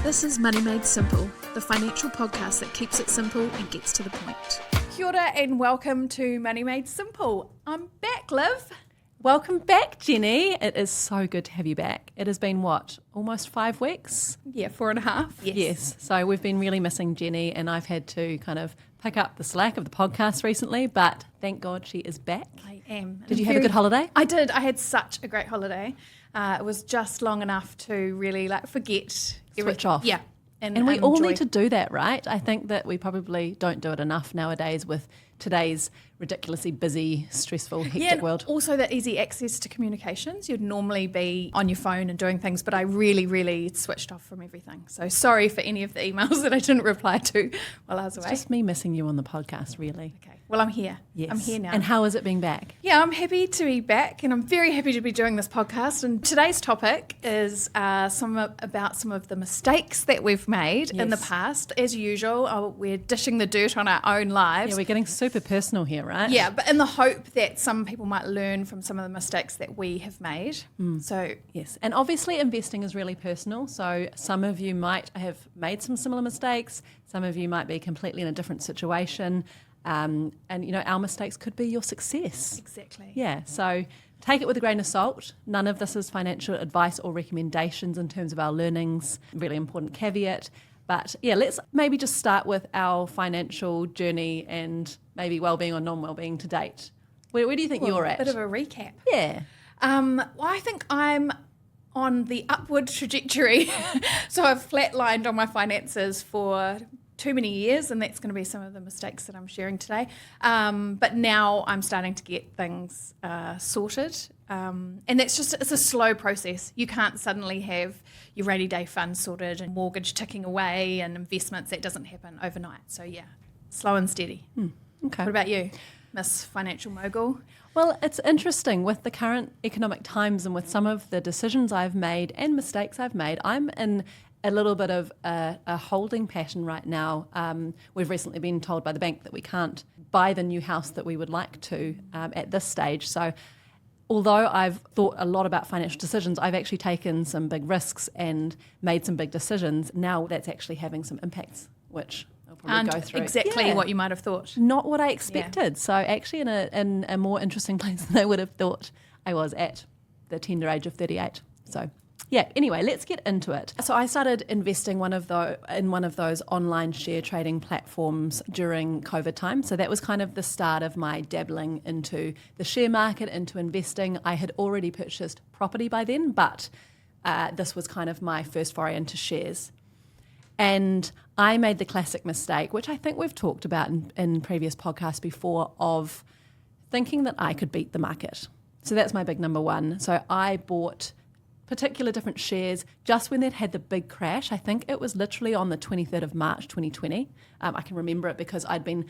This is Money Made Simple, the financial podcast that keeps it simple and gets to the point. Kia ora and welcome to Money Made Simple. I'm back, Liv. Welcome back, Jenny. It is so good to have you back. It has been, almost 5 weeks? Yeah, 4.5. Yes. So we've been really missing Jenny, and I've had to kind of pick up the slack of the podcast recently, but thank God she is back. I am. Did you have a good holiday? I did. I had such a great holiday. It was just long enough to really forget. Switch off. Yeah. And we all need to do that, right? I think that we probably don't do it enough nowadays with today's ridiculously busy, stressful, hectic world. Also that easy access to communications. You'd normally be on your phone and doing things, but I really, really switched off from everything. So sorry for any of the emails that I didn't reply to while I was away. It's just me missing you on the podcast, really. Okay. Well, I'm here. Yes. I'm here now. And how is it being back? Yeah, I'm happy to be back, and I'm very happy to be doing this podcast. And today's topic is about some of the mistakes that we've made in the past. As usual, we're dishing the dirt on our own lives. Yeah, we're getting super personal here, right? Yeah, but in the hope that some people might learn from some of the mistakes that we have made. So yes, and obviously investing is really personal. So some of you might have made some similar mistakes. Some of you might be completely in a different situation. And, our mistakes could be your success. Exactly. Yeah, so take it with a grain of salt. None of this is financial advice or recommendations in terms of our learnings. Really important caveat. But yeah, let's maybe just start with our financial journey and maybe well-being or non-well-being to date. Where do you think you're at? A bit of a recap. Yeah. Well, I think I'm on the upward trajectory. So I've flatlined on my finances for too many years, and that's going to be some of the mistakes that I'm sharing today. But now I'm starting to get things sorted. And it's a slow process. You can't suddenly have your rainy day fund sorted and mortgage ticking away and investments. That doesn't happen overnight. So yeah, slow and steady. Okay. What about you, Miss Financial Mogul? Well, it's interesting with the current economic times and with some of the decisions I've made and mistakes I've made. I'm in a little bit of a holding pattern right now. We've recently been told by the bank that we can't buy the new house that we would like to at this stage. So although I've thought a lot about financial decisions, I've actually taken some big risks and made some big decisions. Now that's actually having some impacts, which I'll probably go through. Exactly what you might have thought. Not what I expected. So actually in a more interesting place than I would have thought I was at the tender age of 38. So yeah, anyway, let's get into it. So I started investing in one of those online share trading platforms during COVID time. So that was kind of the start of my dabbling into the share market, into investing. I had already purchased property by then, but this was kind of my first foray into shares. And I made the classic mistake, which I think we've talked about in previous podcasts before, of thinking that I could beat the market. So that's my big number one. So I bought particular different shares just when it had the big crash. I think it was literally on the 23rd of March 2020. I can remember it because I'd been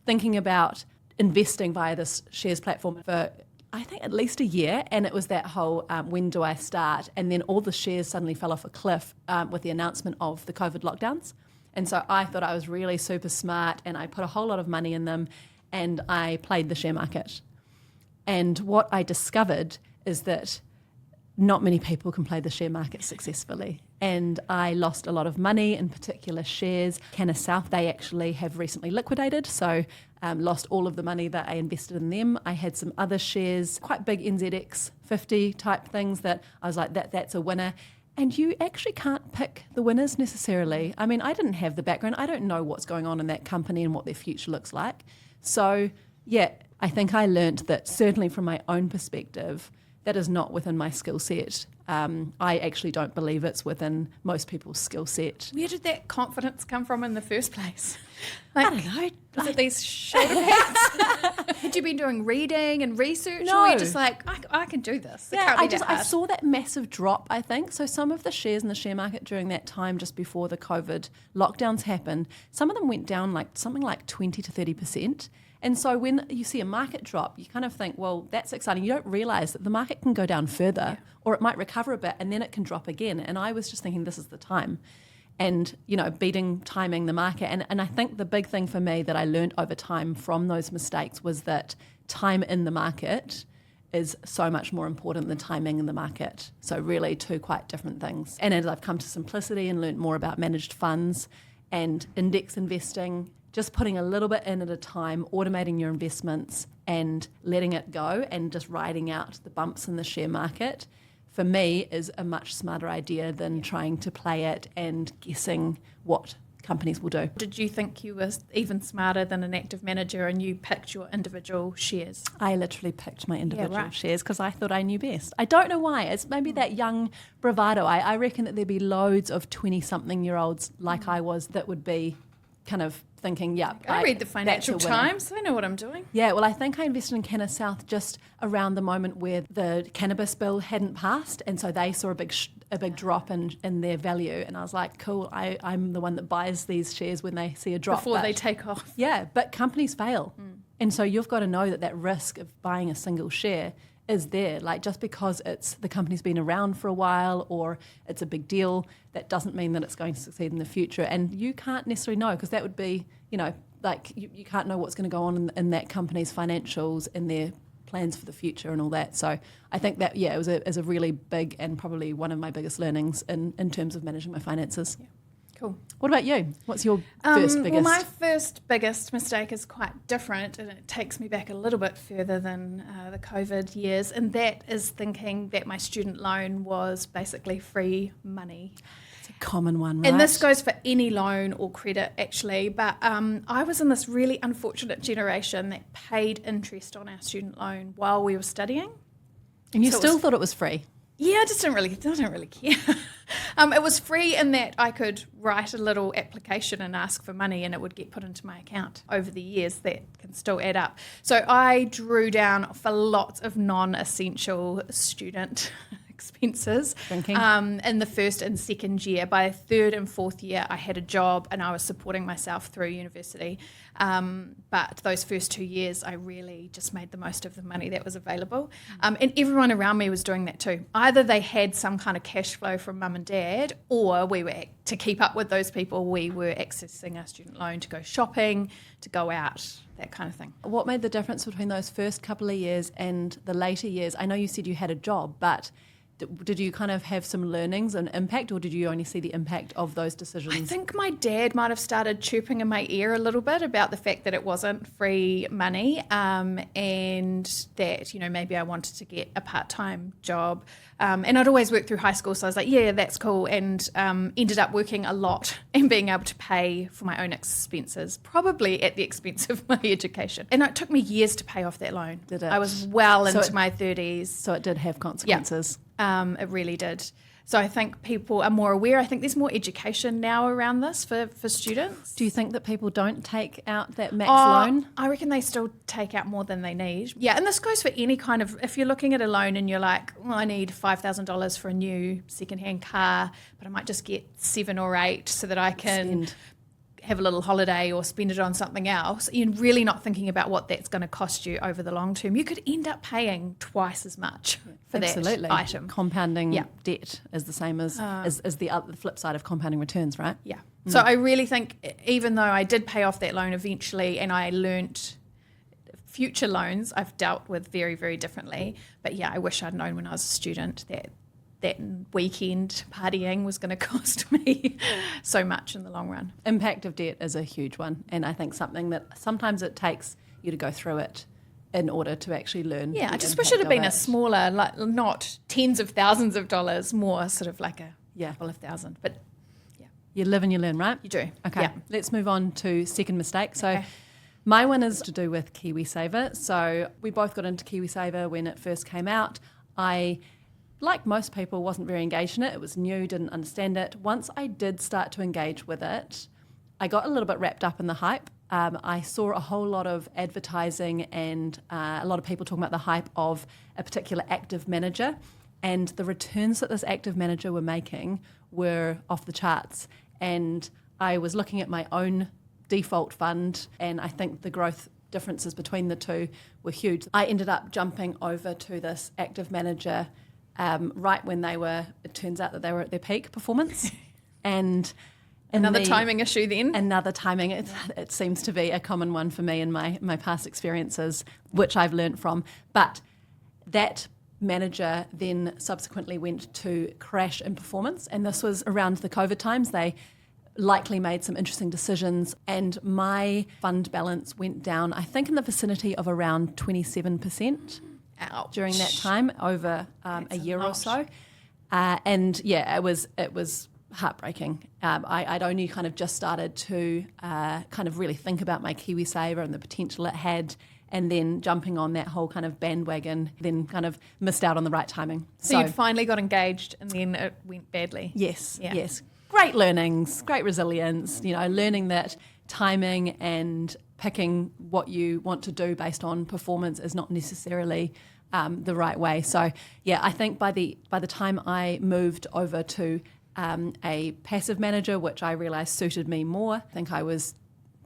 thinking about investing via this shares platform for I think at least a year, and it was that whole when do I start, and then all the shares suddenly fell off a cliff with the announcement of the COVID lockdowns. And so I thought I was really super smart, and I put a whole lot of money in them, and I played the share market. And what I discovered is that not many people can play the share market successfully. And I lost a lot of money in particular shares. Canna South, they actually have recently liquidated, so lost all of the money that I invested in them. I had some other shares, quite big NZX 50 type things that I was like, that's a winner. And you actually can't pick the winners necessarily. I mean, I didn't have the background. I don't know what's going on in that company and what their future looks like. So yeah, I think I learned that certainly from my own perspective, that is not within my skill set. I actually don't believe it's within most people's skill set. Where did that confidence come from in the first place? I don't know. Was it these shoulder pads? Had you been doing reading and research? No. Or were you just like, I can do this? Yeah, I saw that massive drop, I think. So some of the shares in the share market during that time, just before the COVID lockdowns happened, some of them went down something like 20 to 30%. And so when you see a market drop, you kind of think, well, that's exciting. You don't realise that the market can go down further or it might recover a bit and then it can drop again. And I was just thinking this is the time. And, timing the market. And I think the big thing for me that I learned over time from those mistakes was that time in the market is so much more important than timing in the market. So really two quite different things. And as I've come to simplicity and learnt more about managed funds and index investing, just putting a little bit in at a time, automating your investments and letting it go and just riding out the bumps in the share market, for me, is a much smarter idea than trying to play it and guessing what companies will do. Did you think you were even smarter than an active manager and you picked your individual shares? I literally picked my individual right. shares because I thought I knew best. I don't know why. It's maybe that young bravado. I reckon that there'd be loads of 20-something-year-olds like I was that would be kind of thinking, I read the Financial that's a winner. Times. I know what I'm doing. Yeah, well, I think I invested in Canna South just around the moment where the cannabis bill hadn't passed, and so they saw a big drop in their value, and I was like, cool, I'm the one that buys these shares when they see a drop. Before they take off. Yeah, but companies fail. And so you've got to know that risk of buying a single share is there. Like, just because the company's been around for a while or it's a big deal, that doesn't mean that it's going to succeed in the future. And you can't necessarily know, because that would be, like you can't know what's going to go on in that company's financials and their plans for the future and all that. So I think that, it was a really big and probably one of my biggest learnings in terms of managing my finances. Yeah. Cool. What about you? What's your first biggest? Well, my first biggest mistake is quite different, and it takes me back a little bit further than the COVID years, and that is thinking that my student loan was basically free money. It's a common one, right? And this goes for any loan or credit, actually. But I was in this really unfortunate generation that paid interest on our student loan while we were studying. And you So still thought it was free? Yeah, I didn't really care. It was free in that I could write a little application and ask for money, and it would get put into my account. Over the years, that can still add up. So I drew down for lots of non-essential student expenses Drinking. in the first and second year. By third and fourth year, I had a job and I was supporting myself through university. But those first 2 years, I really just made the most of the money that was available. And everyone around me was doing that too. Either they had some kind of cash flow from mum and dad, or we were, to keep up with those people, we were accessing our student loan to go shopping, to go out, that kind of thing. What made the difference between those first couple of years and the later years? I know you said you had a job, but did you kind of have some learnings and impact, or did you only see the impact of those decisions? I think my dad might have started chirping in my ear a little bit about the fact that it wasn't free money, and that, maybe I wanted to get a part-time job. And I'd always worked through high school, so I was like, yeah, that's cool, and ended up working a lot and being able to pay for my own expenses, probably at the expense of my education. And it took me years to pay off that loan. Did it? I was well into my 30s. So it did have consequences. It really did. So I think people are more aware. I think there's more education now around this for students. Do you think that people don't take out that max loan? I reckon they still take out more than they need. Yeah, and this goes for any kind of, if you're looking at a loan and you're like, well, I need $5,000 for a new secondhand car, but I might just get 7 or 8 so that I can have a little holiday or spend it on something else. You're really not thinking about what that's going to cost you over the long term. You could end up paying twice as much for that item. Compounding debt is the same as the flip side of compounding returns, right? Yeah. So I really think, even though I did pay off that loan eventually and I learnt future loans I've dealt with very, very differently. But yeah, I wish I'd known when I was a student that weekend partying was going to cost me so much in the long run. Impact of debt is a huge one, and I think something that sometimes it takes you to go through it in order to actually learn. Yeah, I just wish it had been a smaller, like not tens of thousands of dollars, more sort of like a couple of thousand. But yeah, you live and you learn, right? You do. Okay, let's move on to second mistake. So. Okay. My one is to do with KiwiSaver. So we both got into KiwiSaver when it first came out. I, like most people, wasn't very engaged in it. It was new, didn't understand it. Once I did start to engage with it, I got a little bit wrapped up in the hype. I saw a whole lot of advertising and a lot of people talking about the hype of a particular active manager, and the returns that this active manager were making were off the charts. And I was looking at my own default fund, and I think the growth differences between the two were huge. I ended up jumping over to this active manager right when it turns out that they were at their peak performance. And another timing issue then? Another timing. It seems to be a common one for me in my past experiences, which I've learnt from. But that manager then subsequently went to crash in performance, and this was around the COVID times. They likely made some interesting decisions, and my fund balance went down, I think in the vicinity of around 27%. Ouch. During that time, over a year or so. And yeah, it was heartbreaking. I'd only kind of just started to kind of really think about my KiwiSaver and the potential it had, and then jumping on that whole kind of bandwagon, then kind of missed out on the right timing. So you'd finally got engaged and then it went badly. Yes, Yeah. yes. Great learnings, great resilience, learning that timing and picking what you want to do based on performance is not necessarily the right way. So yeah, I think by the time I moved over to a passive manager, which I realised suited me more, I think I was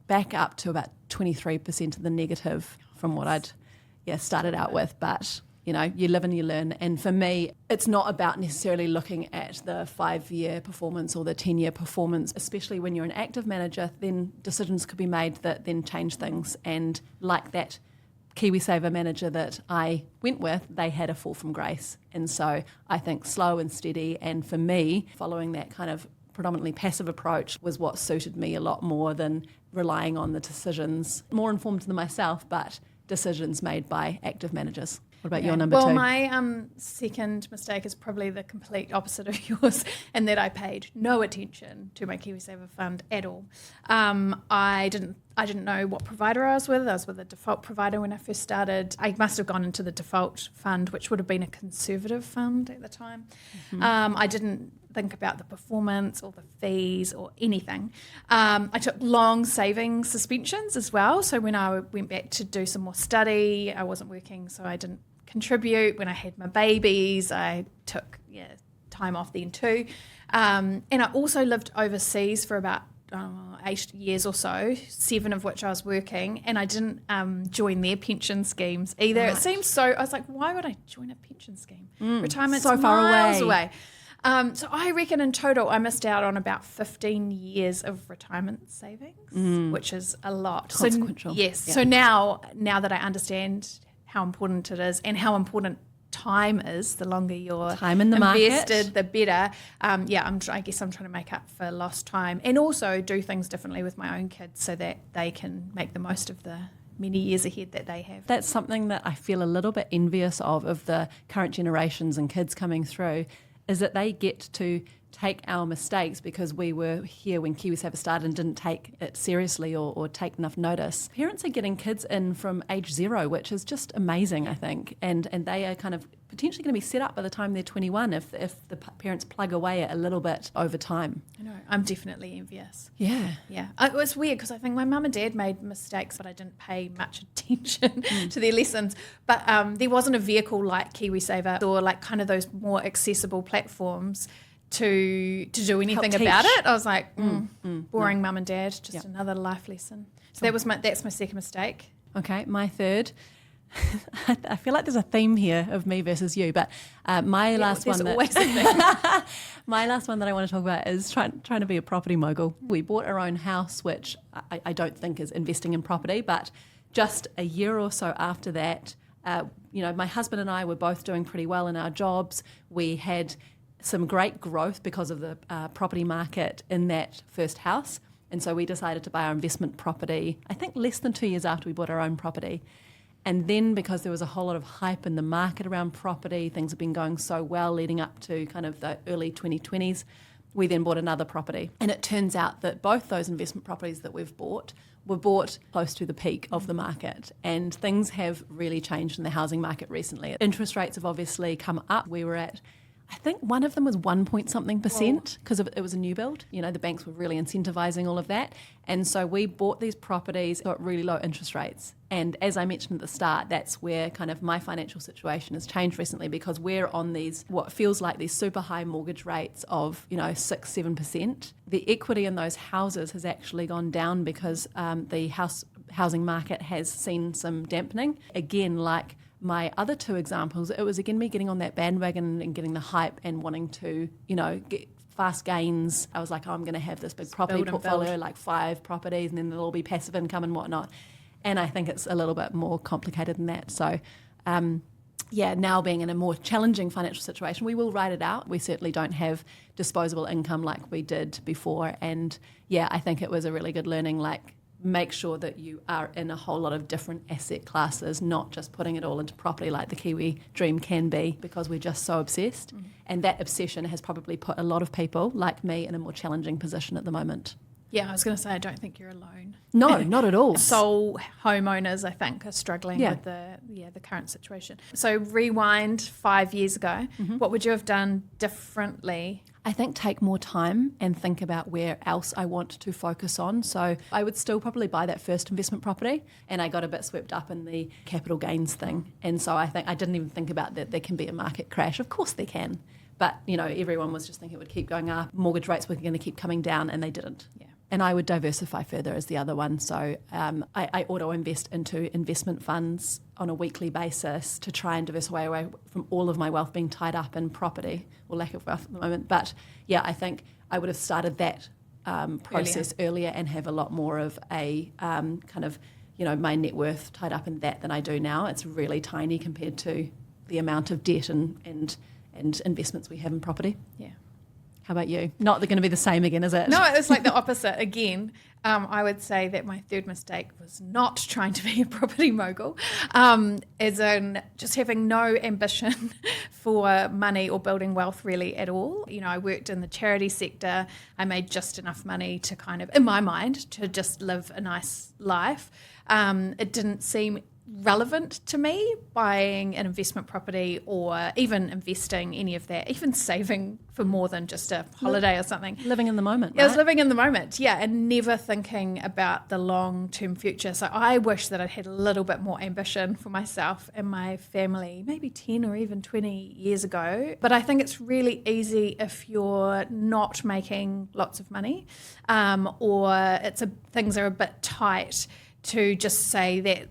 back up to about 23% of the negative from what I'd started out with. But you live and you learn. And for me, it's not about necessarily looking at the 5-year performance or the 10-year performance, especially when you're an active manager, then decisions could be made that then change things. And like that KiwiSaver manager that I went with, they had a fall from grace. And so I think slow and steady, and for me, following that kind of predominantly passive approach was what suited me a lot more than relying on the decisions, more informed than myself, but decisions made by active managers. What about your number two? Well, my second mistake is probably the complete opposite of yours, in that I paid no attention to my KiwiSaver fund at all. I didn't know what provider I was with. I was with a default provider when I first started. I must have gone into the default fund, which would have been a conservative fund at the time. Mm-hmm. I didn't think about the performance or the fees or anything. I took long saving suspensions as well. So when I went back to do some more study, I wasn't working, so I didn't contribute. When I had my babies, I took time off then too. And I also lived overseas for about 8 years or so, 7 of which I was working, and I didn't join their pension schemes either. Right. It seems so, I was like, why would I join a pension scheme? Retirement's so far miles away. So I reckon in total I missed out on about 15 years of retirement savings, which is a lot. Consequential. So, yes. Yeah. So now that I understand how important it is and how important time is, the longer you're time in the invested, market, the better. I guess I'm trying to make up for lost time, and also do things differently with my own kids so that they can make the most of the many years ahead that they have. That's something that I feel a little bit envious of the current generations and kids coming through, is that they get to take our mistakes because we were here when KiwiSaver started and didn't take it seriously or take enough notice. Parents are getting kids in from age 0, which is just amazing, I think. And they are kind of potentially going to be set up by the time they're 21 if the parents plug away a little bit over time. I know. I'm definitely envious. Yeah. Yeah. It was weird because I think my mum and dad made mistakes, but I didn't pay much attention to their lessons. But there wasn't a vehicle like KiwiSaver or like kind of those more accessible platforms to do anything about it. I was like, boring mum and dad, just another life lesson. So that's my second mistake. Okay, my third. I feel like there's a theme here of me versus you, but my last one that I want to talk about is trying to be a property mogul. We bought our own house, which I don't think is investing in property, but just a year or so after that, my husband and I were both doing pretty well in our jobs. We had some great growth because of the property market in that first house. And so we decided to buy our investment property, I think less than 2 years after we bought our own property. And then because there was a whole lot of hype in the market around property, things have been going so well leading up to kind of the early 2020s, we then bought another property. And it turns out that both those investment properties that we've bought were bought close to the peak of the market. And things have really changed in the housing market recently. Interest rates have obviously come up. We were at, I think one of them was 1% because it was a new build. The banks were really incentivising all of that. And so we bought these properties at really low interest rates. And as I mentioned at the start, that's where kind of my financial situation has changed recently, because we're on these, what feels like these super high mortgage rates of, 6-7%. The equity in those houses has actually gone down because the housing market has seen some dampening. Again, like my other two examples, it was again me getting on that bandwagon and getting the hype and wanting to, get fast gains. I was like, I'm going to have this big property portfolio, like 5 properties, and then there'll all be passive income and whatnot. And I think it's a little bit more complicated than that. So, now being in a more challenging financial situation, we will ride it out. We certainly don't have disposable income like we did before. And I think it was a really good learning, like make sure that you are in a whole lot of different asset classes, not just putting it all into property like the Kiwi dream can be, because we're just so obsessed. And that obsession has probably put a lot of people like me in a more challenging position at the moment. Yeah, I was going to say, I don't think you're alone. No, not at all. Sole homeowners, I think, are struggling with the current situation. So rewind 5 years ago, what would you have done differently? I think take more time and think about where else I want to focus on. So I would still probably buy that first investment property, and I got a bit swept up in the capital gains thing. And so I think I didn't even think about that there can be a market crash. Of course there can. But, everyone was just thinking it would keep going up. Mortgage rates were going to keep coming down, and they didn't. Yeah. And I would diversify further as the other one. So I auto-invest into investment funds on a weekly basis to try and diversify away from all of my wealth being tied up in property or lack of wealth at the moment. But I think I would have started that process earlier and have a lot more of a my net worth tied up in that than I do now. It's really tiny compared to the amount of debt and investments we have in property. Yeah. How about you? Not going to be the same again, is it? No, it's like the opposite again. I would say that my third mistake was not trying to be a property mogul, as in just having no ambition for money or building wealth really at all. I worked in the charity sector. I made just enough money to kind of, in my mind, to just live a nice life. It didn't seem relevant to me buying an investment property or even investing any of that, even saving for more than just a holiday or something. Living in the moment, right? I was living in the moment, and never thinking about the long-term future. So I wish that I'd had a little bit more ambition for myself and my family, maybe 10 or even 20 years ago. But I think it's really easy if you're not making lots of money or things are a bit tight to just say that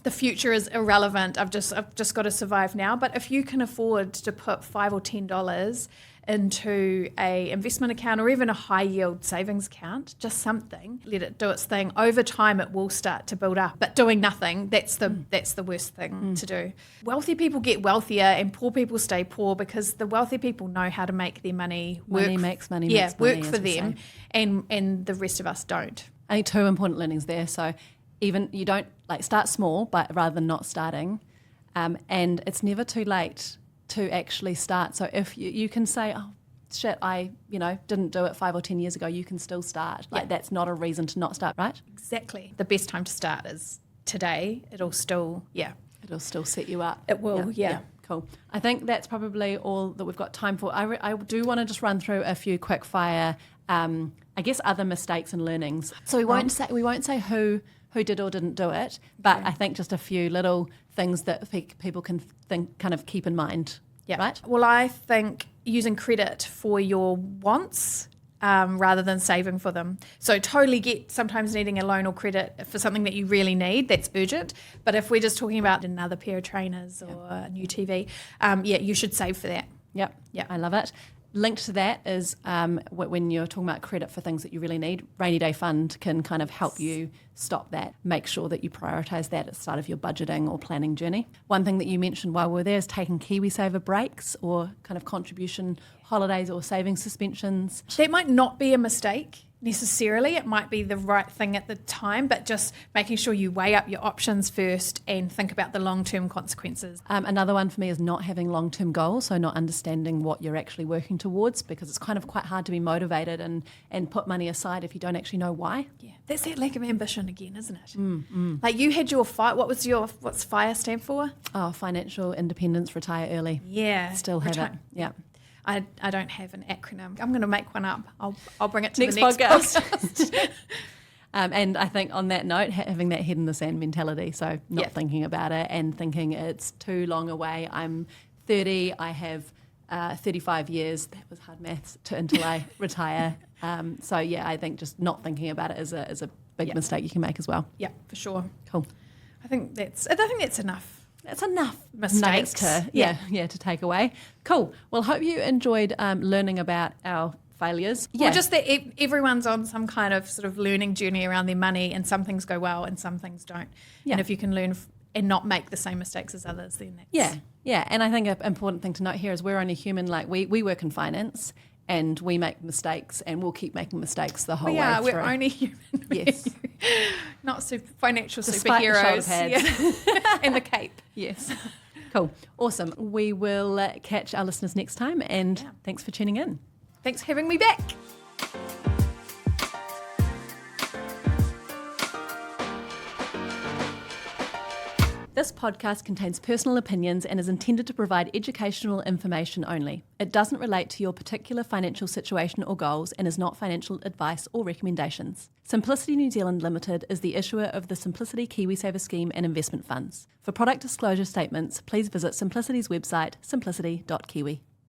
the future is irrelevant. I've just got to survive now. But if you can afford to put $5 or $10 into a investment account or even a high yield savings account, just something, let it do its thing. Over time, it will start to build up. But doing nothing, that's the worst thing to do. Wealthy people get wealthier and poor people stay poor because the wealthy people know how to make their money work. Money makes money. Work for them, and the rest of us don't. I think two important learnings there. So even you don't start small, but rather than not starting, and it's never too late to actually start. So if you can say, oh shit, I didn't do it 5 or 10 years ago, you can still start. That's not a reason to not start, right? Exactly. The best time to start is today. It'll still set you up. It will. Yeah. Cool. I think that's probably all that we've got time for. I do want to just run through a few quick fire, I guess, other mistakes and learnings. So we won't say who did or didn't do it, but I think just a few little things that people can kind of keep in mind. Yeah. Right? Well, I think using credit for your wants rather than saving for them. So totally get sometimes needing a loan or credit for something that you really need, that's urgent. But if we're just talking about another pair of trainers or a new TV, you should save for that. Yep. Yeah, I love it. Linked to that is when you're talking about credit for things that you really need, rainy day fund can kind of help you stop that. Make sure that you prioritise that at the start of your budgeting or planning journey. One thing that you mentioned while we're there is taking KiwiSaver breaks or kind of contribution holidays or savings suspensions. That might not be a mistake necessarily. It might be the right thing at the time, but just making sure you weigh up your options first and think about the long-term consequences. Another one for me is not having long-term goals, so not understanding what you're actually working towards, because it's kind of quite hard to be motivated and put money aside if you don't actually know why. Yeah, that's that lack of ambition again, isn't it? Like you had your what's FIRE stand for? Oh, financial independence, retire early. Yeah. Still have it. Yeah. I don't have an acronym. I'm going to make one up. I'll bring it to next the next podcast. And I think on that note, having that head in the sand mentality, so not thinking about it and thinking it's too long away. I'm 30. I have 35 years. That was hard maths until I retire. I think just not thinking about it is a big mistake you can make as well. Yeah, for sure. Cool. I think that's enough. That's enough mistakes to take away. Cool. Well, hope you enjoyed learning about our failures. Yeah. Or just that everyone's on some kind of sort of learning journey around their money, and some things go well and some things don't. Yeah. And if you can learn and not make the same mistakes as others, then that's... Yeah. And I think an important thing to note here is we're only human. Like we work in finance and we make mistakes and we'll keep making mistakes the whole way through. We're only human. Yes. Not financial Despite superheroes. the shoulder pads. And the cape. Yes. Cool. Awesome. We will catch our listeners next time, and thanks for tuning in. Thanks for having me back. This podcast contains personal opinions and is intended to provide educational information only. It doesn't relate to your particular financial situation or goals and is not financial advice or recommendations. Simplicity New Zealand Limited is the issuer of the Simplicity KiwiSaver scheme and investment funds. For product disclosure statements, please visit Simplicity's website, simplicity.kiwi.